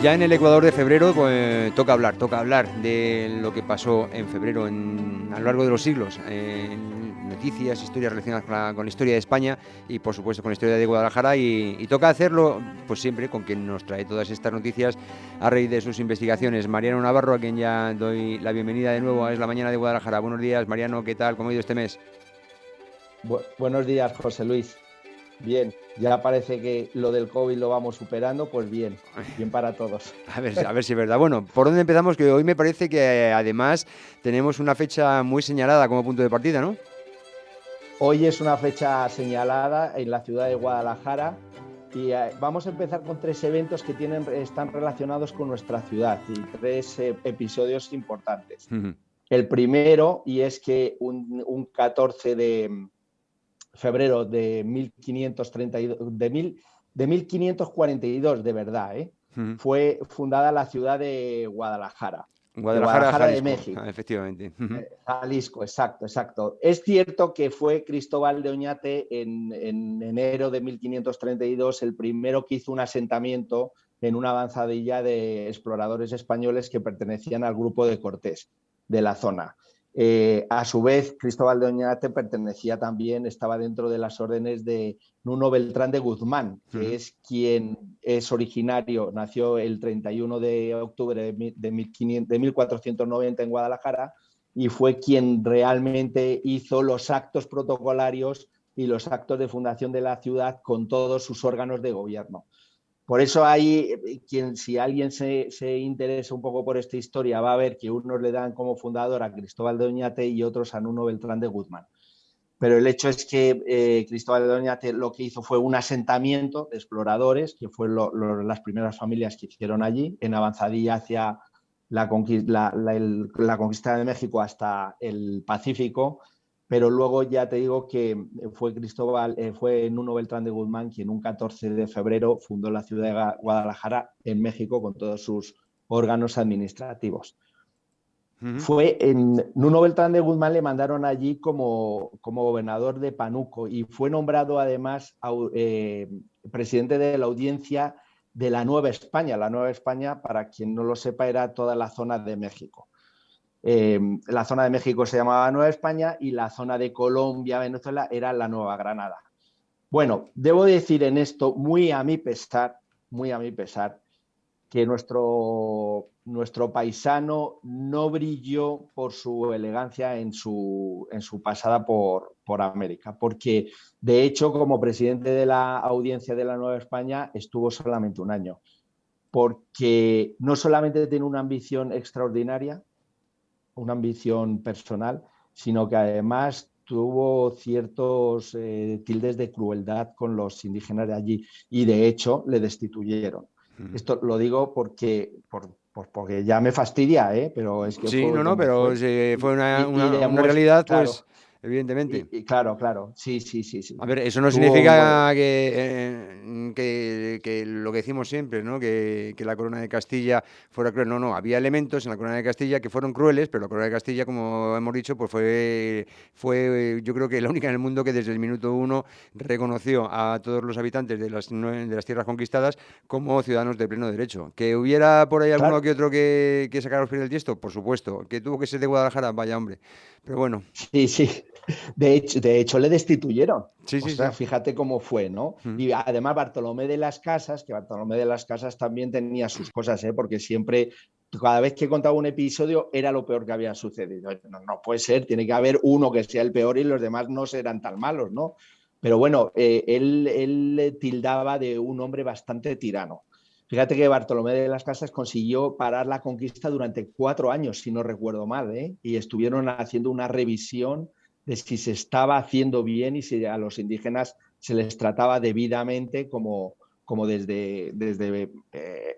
Ya en el Ecuador de febrero pues, toca hablar de lo que pasó en febrero a lo largo de los siglos, en noticias, historias relacionadas con la historia de España y por supuesto con la historia de Guadalajara y toca hacerlo pues siempre con quien nos trae todas estas noticias a raíz de sus investigaciones. Mariano Navarro, a quien ya doy la bienvenida de nuevo a Es la Mañana de Guadalajara. Buenos días, Mariano, ¿qué tal? ¿Cómo ha ido este mes? Buenos días, José Luis. Bien, ya parece que lo del COVID lo vamos superando, pues bien para todos. A ver si es verdad. Bueno, ¿por dónde empezamos? Que hoy me parece que además tenemos una fecha muy señalada como punto de partida, ¿no? Hoy es una fecha señalada en la ciudad de Guadalajara y vamos a empezar con 3 eventos que están relacionados con nuestra ciudad y 3 episodios importantes. El primero, y es que un 14 de febrero de 1542, de verdad, fue fundada la ciudad de Guadalajara. Guadalajara, Jalisco, de México. Efectivamente. Jalisco, exacto. Es cierto que fue Cristóbal de Oñate en enero de 1532 el primero que hizo un asentamiento en una avanzadilla de exploradores españoles que pertenecían al grupo de Cortés de la zona. A su vez, Cristóbal de Oñate estaba dentro de las órdenes de Nuno Beltrán de Guzmán, que es quien es originario, nació el 31 de octubre de 1490 en Guadalajara y fue quien realmente hizo los actos protocolarios y los actos de fundación de la ciudad con todos sus órganos de gobierno. Por eso si alguien se interesa un poco por esta historia, va a ver que unos le dan como fundador a Cristóbal de Oñate y otros a Nuno Beltrán de Guzmán. Pero el hecho es que Cristóbal de Oñate lo que hizo fue un asentamiento de exploradores, que fue las primeras familias que hicieron allí, en avanzadilla hacia la conquista de México hasta el Pacífico. Pero luego ya te digo que fue Nuno Beltrán de Guzmán quien un 14 de febrero fundó la ciudad de Guadalajara en México con todos sus órganos administrativos. Nuno Beltrán de Guzmán le mandaron allí como gobernador de Pánuco y fue nombrado además presidente de la audiencia de la Nueva España. La Nueva España, para quien no lo sepa, era toda la zona de México. La zona de México se llamaba Nueva España y la zona de Colombia, Venezuela, era la Nueva Granada. Bueno, debo decir en esto, muy a mi pesar, que nuestro paisano no brilló por su elegancia en su pasada por América, porque de hecho como presidente de la audiencia de la Nueva España estuvo solamente un año, porque no solamente tiene una ambición extraordinaria, una ambición personal, sino que además tuvo ciertos tildes de crueldad con los indígenas de allí y de hecho le destituyeron. Esto lo digo porque ya me fastidia, pero es que sí, pero fue una realidad, claro, pues evidentemente. Claro, sí. A ver, eso no significa que lo que decimos siempre, ¿no? Que la corona de Castilla fuera cruel. No, había elementos en la corona de Castilla que fueron crueles, pero la corona de Castilla, como hemos dicho, pues fue yo creo que la única en el mundo que desde el minuto 1 reconoció a todos los habitantes de las tierras conquistadas como ciudadanos de pleno derecho. Que hubiera por ahí alguno que otro que sacara los pies del tiesto, por supuesto. Que tuvo que ser de Guadalajara, vaya hombre. Pero bueno. Sí. De hecho, le destituyeron. Sí. Fíjate cómo fue, ¿no? Y además Bartolomé de las Casas, que Bartolomé de las Casas también tenía sus cosas, porque siempre, cada vez que contaba un episodio, era lo peor que había sucedido. No puede ser, tiene que haber uno que sea el peor y los demás no serán tan malos, ¿no? Pero bueno, él le tildaba de un hombre bastante tirano. Fíjate que Bartolomé de las Casas consiguió parar la conquista durante 4 años, si no recuerdo mal, y estuvieron haciendo una revisión de si se estaba haciendo bien y si a los indígenas se les trataba debidamente como desde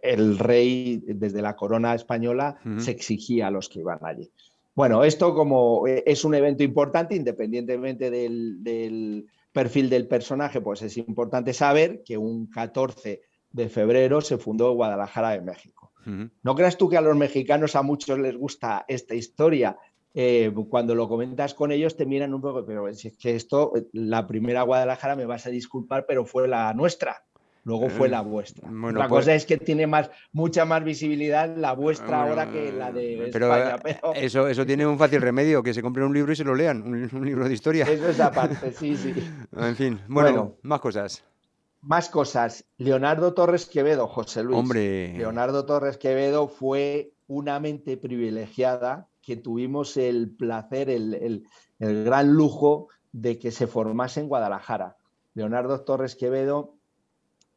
el rey, desde la corona española, se exigía a los que iban allí. Bueno, esto como es un evento importante, independientemente del perfil del personaje, pues es importante saber que un 14 de febrero se fundó Guadalajara de México. Ujú. No creas tú que a los mexicanos a muchos les gusta esta historia. Cuando lo comentas con ellos te miran un poco, pero es que esto, la primera Guadalajara, me vas a disculpar, pero fue la nuestra, luego fue Eh, la vuestra. bueno, Otra pues, cosa es que tiene mucha más visibilidad la vuestra bueno, ahora que la de pero España, pero eso tiene un fácil remedio, que se compren un libro y se lo lean, un libro de historia. eso es aparte, sí, sí. En fin, bueno, Bueno, más cosas. más cosas. Leonardo Torres Quevedo, José Luis. Hombre, Leonardo Torres Quevedo fue una mente privilegiada que tuvimos el placer, el gran lujo de que se formase en Guadalajara. Leonardo Torres Quevedo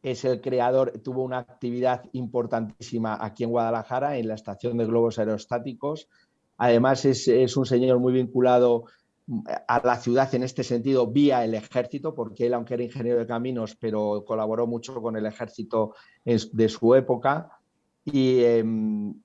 es el creador, tuvo una actividad importantísima aquí en Guadalajara, en la estación de globos aerostáticos. Además, es un señor muy vinculado a la ciudad en este sentido vía el ejército, porque él, aunque era ingeniero de caminos, pero colaboró mucho con el ejército de su época. Y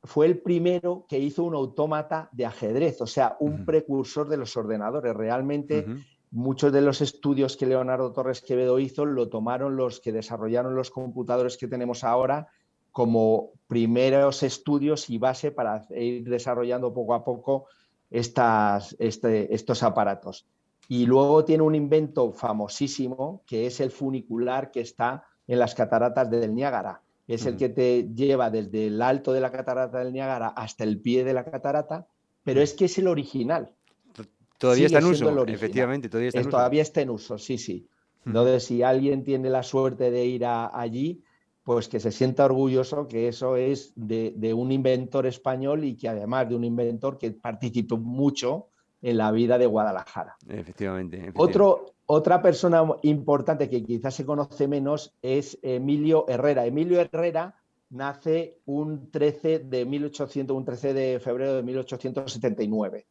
fue el primero que hizo un autómata de ajedrez, o sea, un ujú, precursor de los ordenadores. Realmente ujú, muchos de los estudios que Leonardo Torres Quevedo hizo lo tomaron los que desarrollaron los computadores que tenemos ahora como primeros estudios y base para ir desarrollando poco a poco estos aparatos. Y luego tiene un invento famosísimo que es el funicular que está en las cataratas del Niágara. Es el ujú, que te lleva desde el alto de la catarata del Niágara hasta el pie de la catarata, pero ujú. es que es el original, To- Todavía está sigue en siendo el uso, original. efectivamente, todavía está en uso. Todavía está en uso, sí, sí. Ujú. Entonces, si alguien tiene la suerte de ir allí, pues que se sienta orgulloso que eso es de un inventor español y que además de un inventor que participó mucho en la vida de Guadalajara. Efectivamente, efectivamente. Otra persona importante que quizás se conoce menos es Emilio Herrera. Emilio Herrera nace un 13 de 1800, un 13 de febrero de 1879.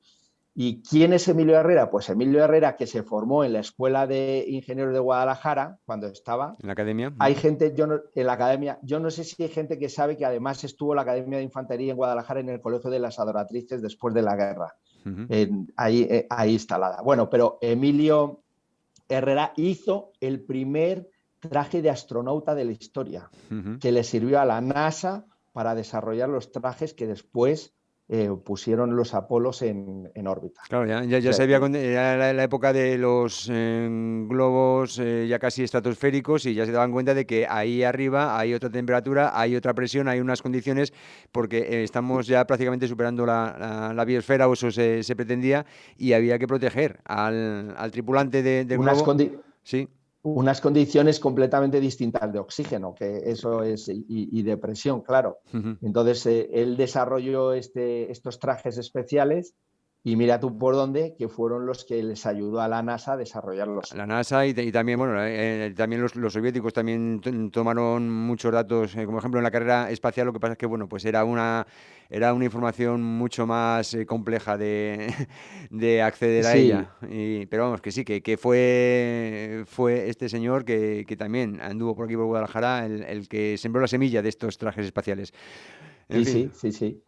¿Y quién es Emilio Herrera? Pues Emilio Herrera, que se formó en la Escuela de Ingenieros de Guadalajara cuando estaba. En la academia. Hay Ujú, gente, en la academia, yo no sé si hay gente que sabe que además estuvo en la Academia de Infantería en Guadalajara en el Colegio de las Adoratrices después de la guerra, ujú, ahí instalada. Bueno, pero Emilio Herrera hizo el primer traje de astronauta de la historia, ujú. que le sirvió a la NASA para desarrollar los trajes que después pusieron los Apolos en órbita. Claro, O ya se sea había, que era la época de los globos ya casi estratosféricos y ya se daban cuenta de que ahí arriba hay otra temperatura, hay otra presión, hay unas condiciones, porque estamos ya prácticamente superando la biosfera, o eso se pretendía, y había que proteger al tripulante del unas, globo. condi Sí. unas condiciones completamente distintas de oxígeno, que eso es, y de presión, claro. Ujú. Entonces, él desarrolló estos trajes especiales y mira tú por dónde, que fueron los que les ayudó a la NASA a desarrollarlos. La NASA y también, bueno, también los soviéticos también tomaron muchos datos, como ejemplo en la carrera espacial. Lo que pasa es que, bueno, pues era una información mucho más compleja de acceder a ella. Sí, Pero vamos, que sí, que fue este señor que también anduvo por aquí por Guadalajara, el que sembró la semilla de estos trajes espaciales. En sí, fin, sí, sí, sí.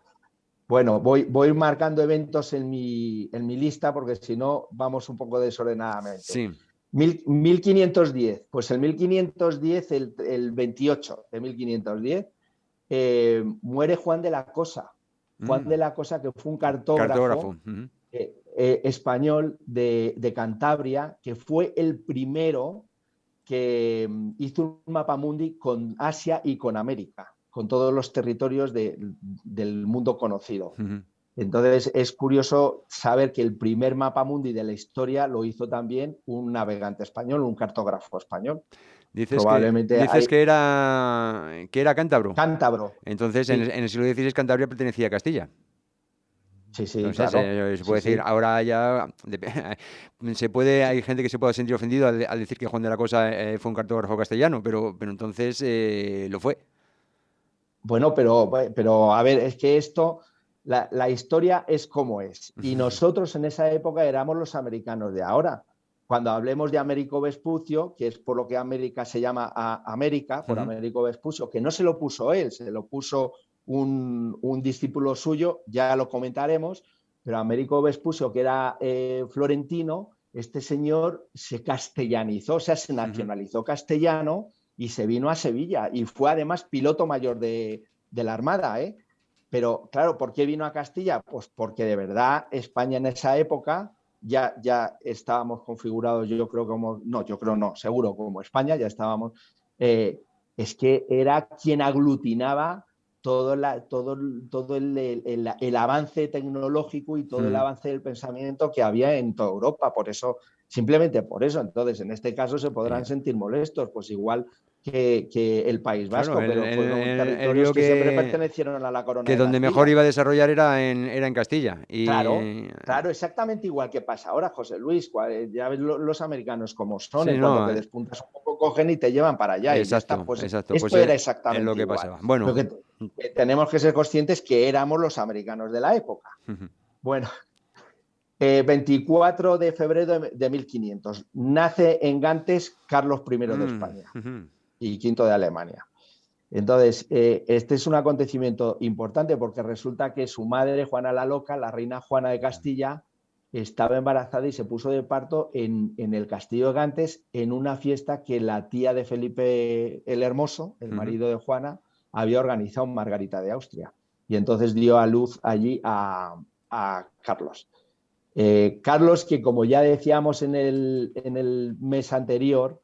Bueno, voy marcando eventos en mi lista porque si no vamos un poco desordenadamente. sí. 1510, pues el 1510, el 28 de 1510, muere Juan de la Cosa. Juan de Mm, la Cosa, que fue un cartógrafo cartógrafo. Ujú, español de Cantabria, que fue el primero que hizo un mapamundi con Asia y con América, con todos los territorios del mundo conocido. ujú. Entonces es curioso saber que el primer mapamundi de la historia lo hizo también un navegante español, un cartógrafo español. Probablemente Dices hay que era cántabro. cántabro. Entonces, Sí, en el siglo XVI Cantabria pertenecía a Castilla. sí, sí, Entonces, claro. se Sí, puede decir, sí. ahora ya hay gente que se pueda sentir ofendido al decir que Juan de la Cosa fue un cartógrafo castellano, pero entonces lo fue. Bueno, pero a ver, es que la historia es como es. Y nosotros en esa época éramos los americanos de ahora. Cuando hablemos de Américo Vespucio, que es por lo que América se llama América, por Ujú, Américo Vespucio, que no se lo puso él, se lo puso un discípulo suyo, ya lo comentaremos, pero Américo Vespucio, que era florentino, este señor se castellanizó, o sea, se nacionalizó castellano y se vino a Sevilla y fue además piloto mayor de la Armada, ¿eh? Pero claro, ¿por qué vino a Castilla? Pues porque de verdad España en esa época ya estábamos configurados, yo creo como, no, yo creo no, seguro como España, ya estábamos, es que era quien aglutinaba todo el avance tecnológico y todo el avance del pensamiento que había en toda Europa. Por eso, simplemente por eso, entonces en este caso se podrán sentir molestos, pues igual que el País Vasco, claro, pero fueron él territorios vio que siempre pertenecieron a la corona que de donde mejor Castilla. iba a desarrollar era en Castilla. Claro, claro, exactamente igual que pasa ahora, José Luis. Ya ves los americanos como son, Sí, en cuanto no, que despuntas un poco, cogen y te llevan para allá y ya está. exacto, Pues exacto. Pues esto era es lo exactamente que igual. pasaba. Bueno. Lo que tenemos que ser conscientes que éramos los americanos de la época. Bueno, 24 de febrero de 1500. Nace en Gantes Carlos I de España y V de Alemania. Entonces, este es un acontecimiento importante porque resulta que su madre, Juana la Loca, la reina Juana de Castilla, estaba embarazada y se puso de parto en el castillo de Gantes en una fiesta que la tía de Felipe el Hermoso, el marido de Juana, había organizado, Margarita de Austria. Y entonces dio a luz allí a Carlos. Carlos, que como ya decíamos en el mes anterior,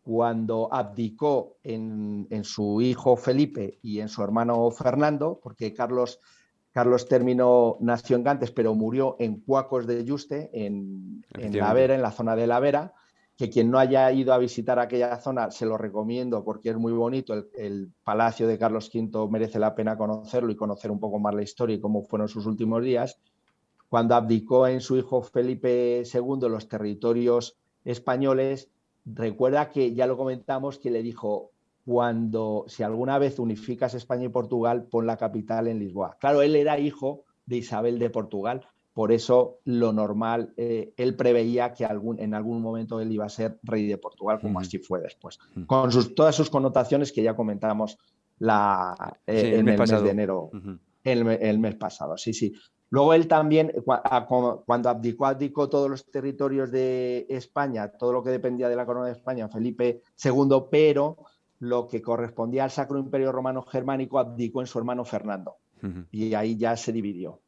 cuando abdicó en su hijo Felipe y en su hermano Fernando, porque Carlos nació en Gantes, pero murió en Cuacos de Yuste, en La Vera, en la zona de La Vera, que quien no haya ido a visitar aquella zona se lo recomiendo porque es muy bonito. El palacio de Carlos V merece la pena conocerlo y conocer un poco más la historia y cómo fueron sus últimos días. Cuando abdicó en su hijo Felipe II los territorios españoles, recuerda que ya lo comentamos, que le dijo: si alguna vez unificas España y Portugal, pon la capital en Lisboa. Claro, él era hijo de Isabel de Portugal, por eso lo normal, él preveía que en algún momento él iba a ser rey de Portugal, como así fue después, con todas sus connotaciones que ya comentamos en el mes de enero, el mes pasado. Sí, sí. Luego él también, cuando abdicó todos los territorios de España, todo lo que dependía de la corona de España, Felipe II, pero lo que correspondía al Sacro Imperio Romano Germánico abdicó en su hermano Fernando. Y ahí ya se dividió.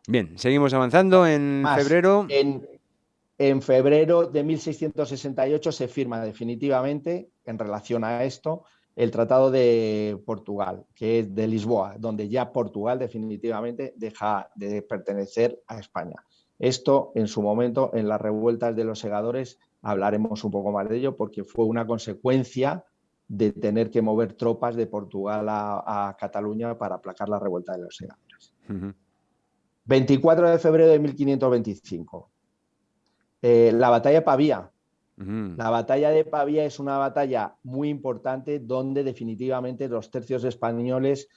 Bien, seguimos avanzando en febrero. En febrero de 1668 se firma definitivamente, en relación a esto, el Tratado de Portugal, que es de Lisboa, donde ya Portugal definitivamente deja de pertenecer a España. Esto, en su momento, en las revueltas de los segadores, hablaremos un poco más de ello, porque fue una consecuencia de tener que mover tropas de Portugal a Cataluña para aplacar la revuelta de los segadores. 24 de febrero de 1525. La batalla de Pavía. La batalla de Pavía es una batalla muy importante donde definitivamente los tercios españoles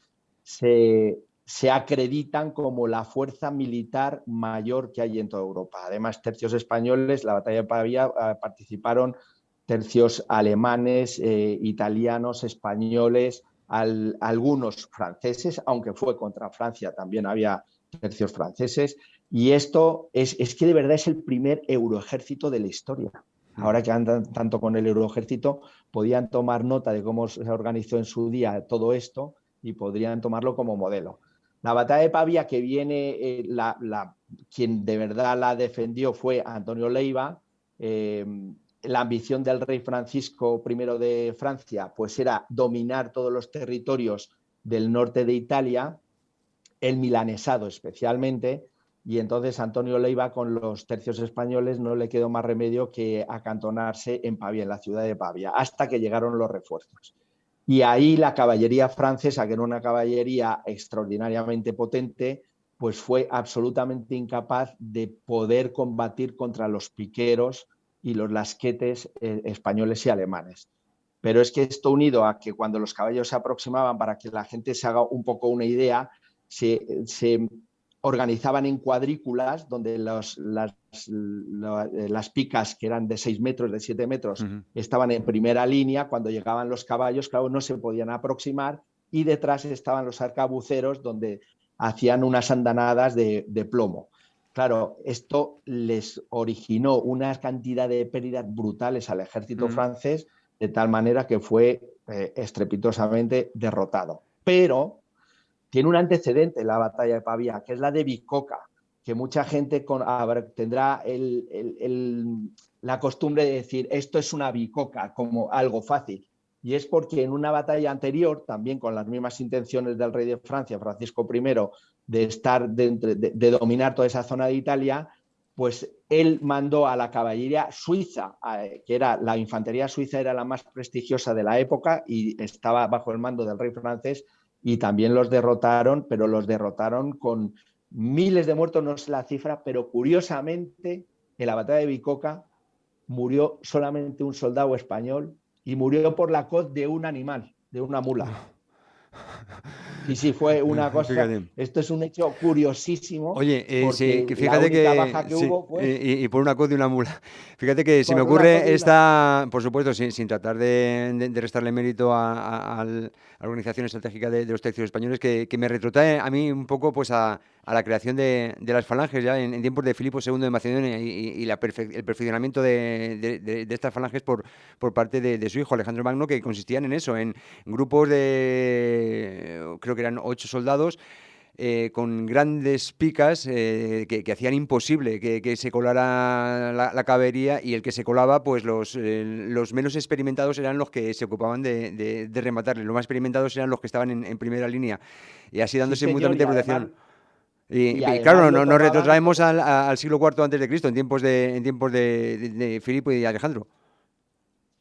se acreditan como la fuerza militar mayor que hay en toda Europa. Además, tercios españoles, la batalla de Pavía participaron tercios alemanes, italianos, españoles, algunos franceses, aunque fue contra Francia, también había tercios franceses. Y esto es que de verdad es el primer euroejército de la historia. Ahora que andan tanto con el euroejército, podían tomar nota de cómo se organizó en su día todo esto y podrían tomarlo como modelo. La batalla de Pavía, que viene, quien de verdad la defendió fue Antonio Leiva. La ambición del rey Francisco I de Francia pues era dominar todos los territorios del norte de Italia, el milanesado especialmente. Y entonces Antonio Leiva, con los tercios españoles, no le quedó más remedio que acantonarse en Pavía, en la ciudad de Pavía, hasta que llegaron los refuerzos. Y ahí la caballería francesa, que era una caballería extraordinariamente potente, pues fue absolutamente incapaz de poder combatir contra los piqueros y los lasquetes españoles y alemanes. Pero es que esto, unido a que cuando los caballos se aproximaban, para que la gente se haga un poco una idea, se organizaban en cuadrículas donde las picas, que eran de 6 metros, de 7 metros, estaban en primera línea. Cuando llegaban los caballos, claro, no se podían aproximar, y detrás estaban los arcabuceros, donde hacían unas andanadas de plomo. Claro, esto les originó una cantidad de pérdidas brutales al ejército francés, de tal manera que fue estrepitosamente derrotado. Pero tiene un antecedente la batalla de Pavía, que es la de Bicoca, que mucha gente tendrá la costumbre de decir esto es una bicoca, como algo fácil. Y es porque en una batalla anterior, también con las mismas intenciones del rey de Francia, Francisco I, de dominar toda esa zona de Italia, pues él mandó a la caballería suiza, que era la infantería suiza, era la más prestigiosa de la época y estaba bajo el mando del rey francés, y también los derrotaron, pero los derrotaron con miles de muertos, no sé la cifra, pero curiosamente en la batalla de Bicoca murió solamente un soldado español y murió por la coz de un animal, de una mula. Sí, fue una cosa. Fíjate. Esto es un hecho curiosísimo, Oye, sí, porque que la fíjate única que baja que sí, hubo fue y por una coz de una mula. Fíjate que si me por una coz ocurre de una mula. esta, por supuesto, sin tratar de restarle mérito a la organización estratégica de los tercios españoles, que me retrotrae a mí un poco pues a la creación de las falanges ya en tiempos de Filipo II de Macedonia y el perfeccionamiento de estas falanges por parte de su hijo Alejandro Magno, que consistían en eso, en grupos de, creo que eran 8 soldados, con grandes picas que hacían imposible que se colara la caballería, y el que se colaba, pues los menos experimentados eran los que se ocupaban de rematarle. Los más experimentados eran los que estaban en primera línea, y así Sí, dándose señor, mutuamente y además, protección. Y además claro, lo nos tomaban retrotraemos como. al siglo IV antes de Cristo, en tiempos de Filipo y de Alejandro.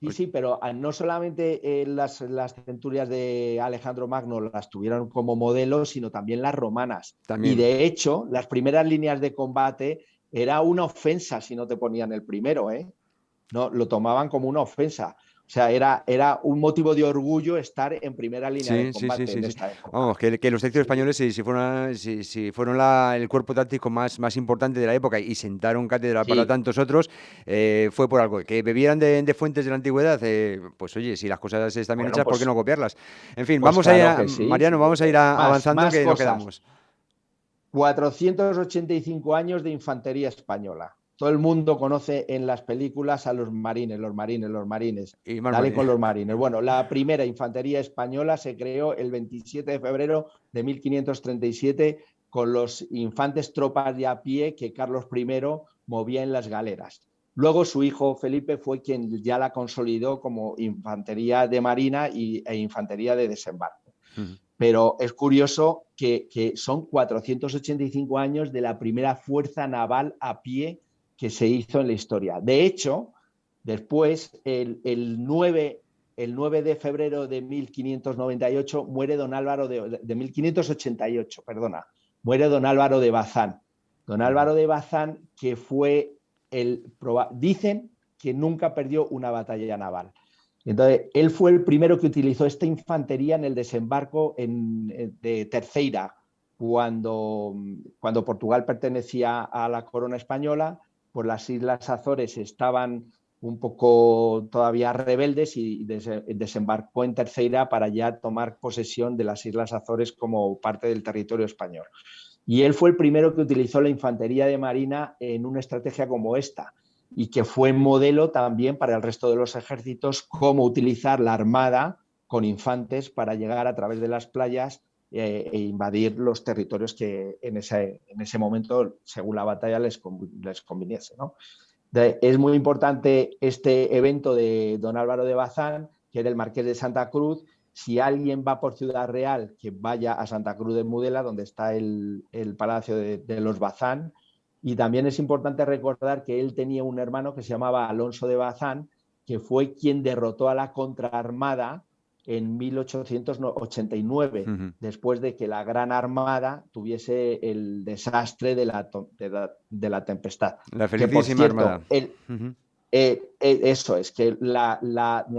Sí, sí, pero no solamente las centurias de Alejandro Magno las tuvieron como modelo, sino también las romanas. Y También. de hecho, las primeras líneas de combate era una ofensa si no te ponían el primero, ¿eh? No, lo tomaban como una ofensa. O sea, era un motivo de orgullo estar en primera línea de Sí, sí, sí, combate sí, en sí. esta época. Vamos, que los tercios Sí, españoles, si fueron el cuerpo táctico más importante de la época y sentaron cátedra para sí. tantos otros, fue por algo. Que bebieran de fuentes de la antigüedad, pues oye, si las cosas están bien Bueno, hechas, ¿por qué no copiarlas? En fin, pues vamos a ir, claro que sí. Mariano, Sí. vamos a ir avanzando, Más que nos cosas. quedamos. 485 años de infantería española. Todo el mundo conoce en las películas a los marines, los marines, los marines. Y más Dale Mariano. con los marines. Bueno, la primera infantería española se creó el 27 de febrero de 1537 con los infantes tropas de a pie que Carlos I movía en las galeras. Luego su hijo Felipe fue quien ya la consolidó como infantería de marina e infantería de desembarco. Pero es curioso que son 485 años de la primera fuerza naval a pie que se hizo en la historia. De hecho, después, el 9 de febrero de 1598 muere don Álvaro de 1588, perdona, muere don Álvaro de Bazán. Don Álvaro de Bazán, que fue dicen que nunca perdió una batalla naval. Entonces, él fue el primero que utilizó esta infantería en el desembarco de Terceira, cuando Portugal pertenecía a la corona española, pues las Islas Azores estaban un poco todavía rebeldes y desembarcó en Terceira para ya tomar posesión de las Islas Azores como parte del territorio español. Y él fue el primero que utilizó la infantería de marina en una estrategia como esta, y que fue modelo también para el resto de los ejércitos, cómo utilizar la armada con infantes para llegar a través de las playas e invadir los territorios que en ese momento, según la batalla, les conviniese, ¿no? Es muy importante este evento de don Álvaro de Bazán, que era el marqués de Santa Cruz. Si alguien va por Ciudad Real, que vaya a Santa Cruz de Mudela, donde está el palacio de los Bazán. Y también es importante recordar que él tenía un hermano que se llamaba Alonso de Bazán, que fue quien derrotó a la contraarmada en 1889, después de que la Gran Armada tuviese el desastre de la tempestad. La Que, por felicísima Armada. cierto, eso es, que la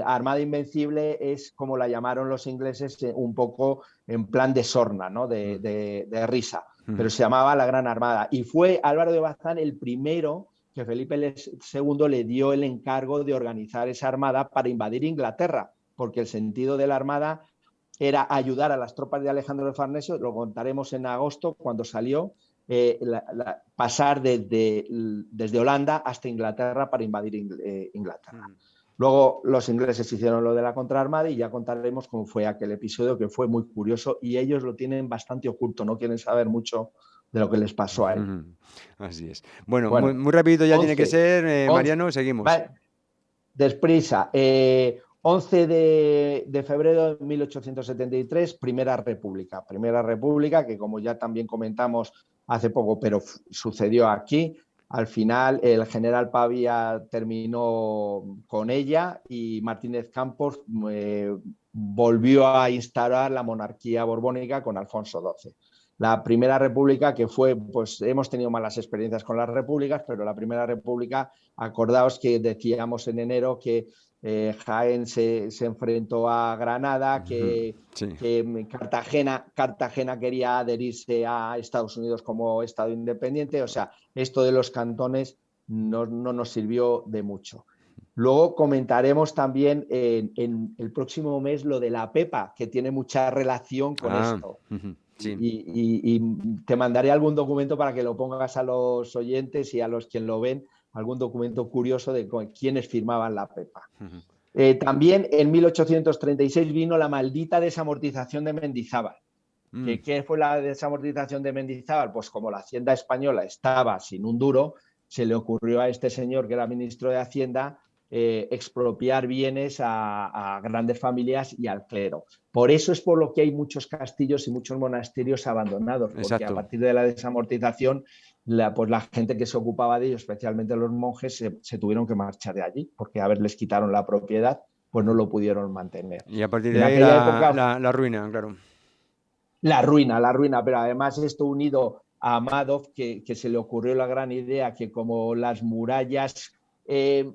Armada Invencible es como la llamaron los ingleses, un poco en plan de sorna, ¿no? de risa, pero se llamaba la Gran Armada. Y fue Álvaro de Bazán el primero que Felipe II le dio el encargo de organizar esa armada para invadir Inglaterra, porque el sentido de la armada era ayudar a las tropas de Alejandro de Farnesio, lo contaremos en agosto cuando salió, pasar desde Holanda hasta Inglaterra para invadir Inglaterra. Luego los ingleses hicieron lo de la contraarmada y ya contaremos cómo fue aquel episodio, que fue muy curioso y ellos lo tienen bastante oculto, no quieren saber mucho de lo que les pasó a ellos. Así es. Bueno, Bueno, muy rapidito ya 11, tiene que ser, 11, Mariano, seguimos. vale, desprisa. 11 de febrero de 1873, Primera República. Primera República, que como ya también comentamos hace poco, pero sucedió aquí. Al final, el general Pavía terminó con ella y Martínez Campos volvió a instaurar la monarquía borbónica con Alfonso XII. La Primera República, que fue, pues hemos tenido malas experiencias con las repúblicas, pero la Primera República, acordaos que decíamos en enero que Jaén se enfrentó a Granada, que Cartagena quería adherirse a Estados Unidos como Estado independiente. O sea, esto de los cantones no nos sirvió de mucho. Luego comentaremos también en el próximo mes lo de la Pepa, que tiene mucha relación con esto. Sí. Y te mandaré algún documento para que lo pongas a los oyentes y a los quien lo ven, algún documento curioso de quiénes firmaban la Pepa. También en 1836 vino la maldita desamortización de Mendizábal. ¿Qué fue la desamortización de Mendizábal? Pues como la Hacienda española estaba sin un duro, se le ocurrió a este señor, que era ministro de Hacienda, expropiar bienes a grandes familias y al clero. Por eso es por lo que hay muchos castillos y muchos monasterios abandonados, porque Exacto. A partir de la desamortización, pues la gente que se ocupaba de ellos, especialmente los monjes, se tuvieron que marchar de allí, porque les quitaron la propiedad, pues no lo pudieron mantener. Y a partir de ahí la ruina, claro. La ruina, pero además esto unido a Madoff, que se le ocurrió la gran idea que como las murallas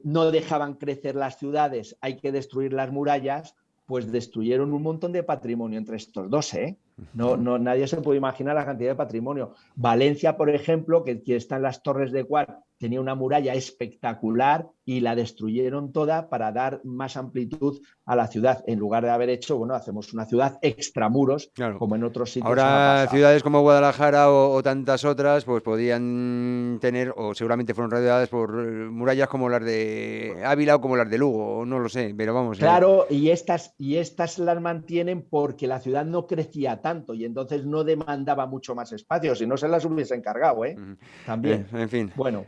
no dejaban crecer las ciudades, hay que destruir las murallas, pues destruyeron un montón de patrimonio entre estos dos, ¿eh? Nadie se puede imaginar la cantidad de patrimonio. Valencia, por ejemplo, que está en las Torres de Guard, tenía una muralla espectacular y la destruyeron toda para dar más amplitud a la ciudad. En lugar de haber hecho, bueno, hacemos una ciudad extramuros, claro, como en otros sitios. Ahora ciudades como Guadalajara o tantas otras, pues podían tener, o seguramente fueron rodeadas por murallas como las de Ávila o como las de Lugo, no lo sé, pero vamos. Claro, y estas las mantienen porque la ciudad no crecía tanto y entonces no demandaba mucho más espacio, si no se las hubiese encargado, ¿eh? También. En fin. Bueno.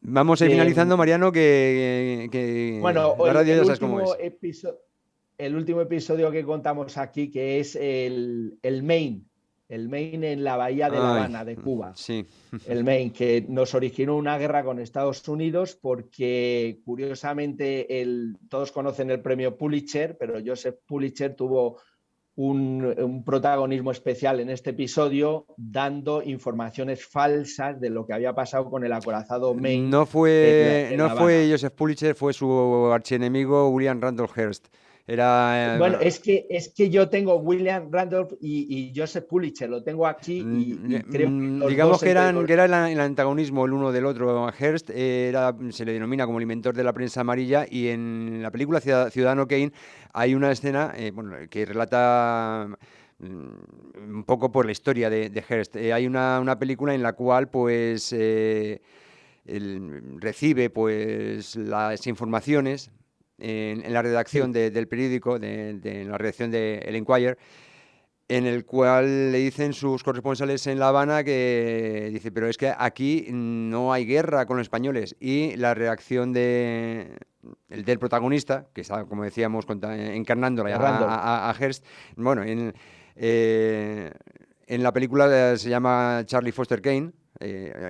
Vamos a ir finalizando, Mariano, que bueno, la radio ya sabes cómo es. El último episodio que contamos aquí, que es el Maine en la bahía de La Habana, de Cuba. Sí. El Maine, que nos originó una guerra con Estados Unidos porque, curiosamente, todos conocen el premio Pulitzer, pero Joseph Pulitzer tuvo un protagonismo especial en este episodio, dando informaciones falsas de lo que había pasado con el acorazado Maine. No fue Joseph Pulitzer, fue su archienemigo William Randolph Hearst. Bueno, es que yo tengo William Randolph y Joseph Pulitzer, lo tengo aquí y creo que digamos que era el antagonismo el uno del otro. Hearst se le denomina como el inventor de la prensa amarilla, y en la película Ciudadano Kane hay una escena que relata un poco por la historia de Hearst. Hay una película en la cual pues recibe pues las informaciones en la redacción del periódico, en la redacción de El Enquirer, en el cual le dicen sus corresponsales en La Habana que dice, pero es que aquí no hay guerra con los españoles, y la reacción del protagonista, que está, como decíamos, encarnándola a Hearst, bueno, en la película se llama Charlie Foster Kane,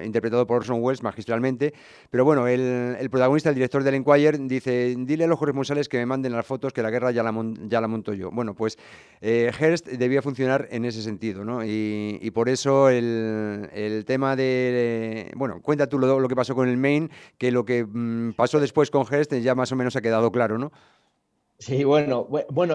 interpretado por Orson Welles magistralmente, pero bueno, el protagonista, el director del Enquirer, dice, dile a los corresponsales que me manden las fotos, que la guerra ya la monto yo. Bueno, pues Hearst debía funcionar en ese sentido, ¿no? Y por eso el tema de... Bueno, cuenta tú lo que pasó con el Maine, que lo que pasó después con Hearst ya más o menos ha quedado claro, ¿no? Sí, bueno,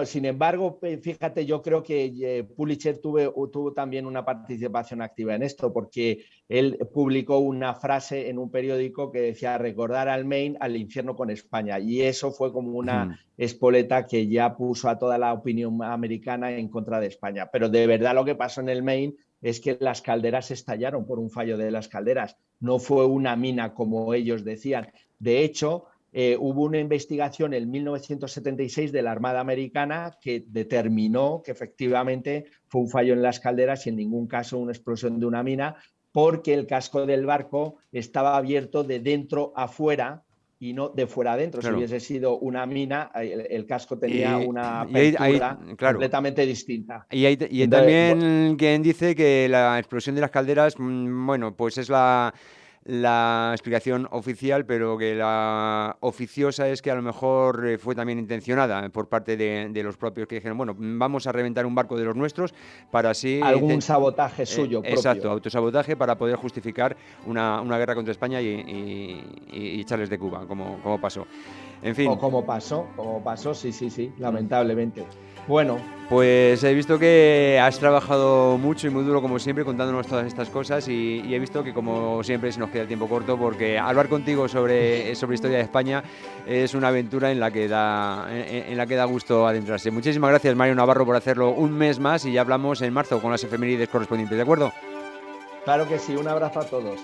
sin embargo, fíjate, yo creo que Pulitzer tuvo también una participación activa en esto, porque él publicó una frase en un periódico que decía recordar al Maine al infierno con España, y eso fue como una espoleta que ya puso a toda la opinión americana en contra de España. Pero de verdad lo que pasó en el Maine es que las calderas estallaron por un fallo de las calderas, no fue una mina como ellos decían. De hecho, hubo una investigación en 1976 de la Armada Americana que determinó que efectivamente fue un fallo en las calderas y en ningún caso una explosión de una mina, porque el casco del barco estaba abierto de dentro a fuera y no de fuera adentro. Si Claro. hubiese sido una mina, el casco tenía Y, una y hay, apertura claro. completamente distinta. Y hay Entonces, también quien dice que la explosión de las calderas, bueno, pues es la explicación oficial, pero que la oficiosa es que a lo mejor fue también intencionada por parte de los propios que dijeron, bueno, vamos a reventar un barco de los nuestros para así... algún sabotaje suyo exacto, propio. autosabotaje para poder justificar una guerra contra España y echarles de Cuba, como pasó. En O fin. como pasó, sí, sí, sí, lamentablemente. Bueno, Pues he visto que has trabajado mucho y muy duro como siempre contándonos todas estas cosas y he visto que como siempre se nos queda el tiempo corto porque hablar contigo sobre historia de España es una aventura en la que da gusto adentrarse. Muchísimas gracias, Mario Navarro, por hacerlo un mes más y ya hablamos en marzo con las efemérides correspondientes, ¿de acuerdo? claro que sí, un abrazo a todos.